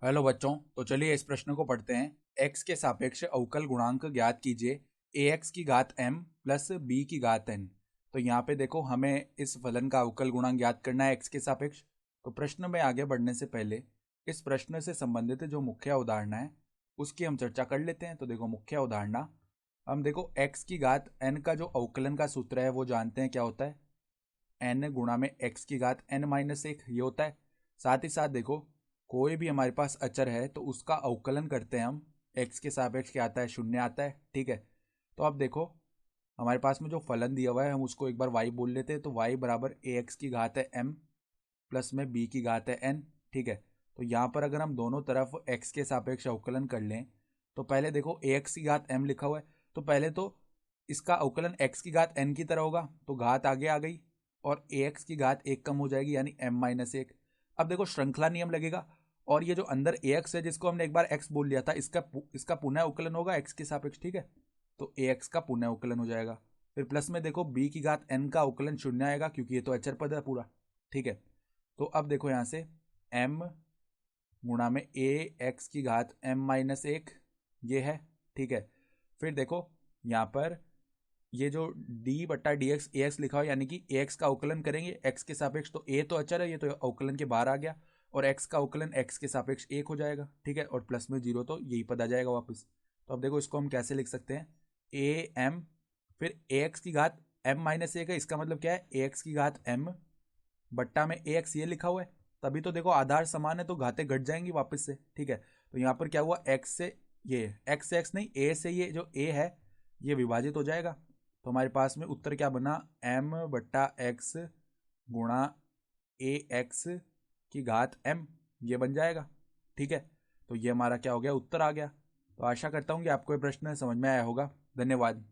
Hello बच्चों, तो चलिए इस प्रश्न को पढ़ते हैं। x के सापेक्ष अवकल गुणांक ज्ञात कीजिए ax की घात m प्लस b की घात n। तो यहाँ पे देखो, हमें इस फलन का अवकल गुणांक ज्ञात करना है x के सापेक्ष। तो प्रश्न में आगे बढ़ने से पहले इस प्रश्न से संबंधित जो मुख्य अवधारणा है उसकी हम चर्चा कर लेते हैं। तो देखो, मुख्य अवधारणा हम देखो x की घात n का जो अवकलन का सूत्र है वो जानते हैं क्या होता है, n गुणा में x की घात n माइनस एक, ये होता है। साथ ही साथ देखो, कोई भी हमारे पास अचर है तो उसका अवकलन करते हैं हम, x के सापेक्ष क्या आता है, शून्य आता है। ठीक है, तो अब देखो, हमारे पास में जो फलन दिया हुआ है हम उसको एक बार y बोल लेते हैं। तो y बराबर ax की घात है m प्लस में b की घात है n। ठीक है, तो यहाँ पर अगर हम दोनों तरफ x के सापेक्ष अवकलन कर लें तो पहले देखो ax की घात m लिखा हुआ है, तो पहले तो इसका अवकलन x की घात n की तरह होगा, तो घात आगे आ गई और ax की घात एक कम हो जाएगी यानी m माइनस एक। अब देखो श्रृंखला नियम लगेगा और ये जो अंदर ax है जिसको हमने एक बार x बोल लिया था, इसका पुनः अवकलन होगा x के सापेक्ष। ठीक है, तो ax का पुनः अवकलन हो जाएगा। फिर प्लस में देखो b की घात n का अवकलन शून्य आएगा क्योंकि ये तो अचर पद है पूरा। ठीक है, तो अब देखो यहाँ से m गुणा में ax की घात m माइनस एक, ये है। ठीक है, फिर देखो यहाँ पर ये जो d बट्टा डी एक्स ए एक्स लिखा हो यानी कि ax का अवकलन करेंगे x के सापेक्ष, तो a तो अचर है, ये तो अवकलन के बाहर आ गया और x का अवकलन x के सापेक्ष एक हो जाएगा। ठीक है, और प्लस में जीरो, तो यही पद आ जाएगा वापस। तो अब देखो इसको हम कैसे लिख सकते हैं, a m फिर ax की घात m माइनस एक है, इसका मतलब क्या है, ax की घात m बट्टा में ax ये लिखा हुआ है, तभी तो देखो आधार समान है तो घातें घट जाएंगी वापस से। ठीक है, तो यहाँ पर क्या हुआ, x से ये x नहीं, a से ये जो a है ये विभाजित हो जाएगा। तो हमारे पास में उत्तर क्या बना, m बट्टा एक्स गुणा ए एक्स की घात m, ये बन जाएगा। ठीक है, तो ये हमारा क्या हो गया, उत्तर आ गया। तो आशा करता हूँ कि आपको ये प्रश्न समझ में आया होगा। धन्यवाद।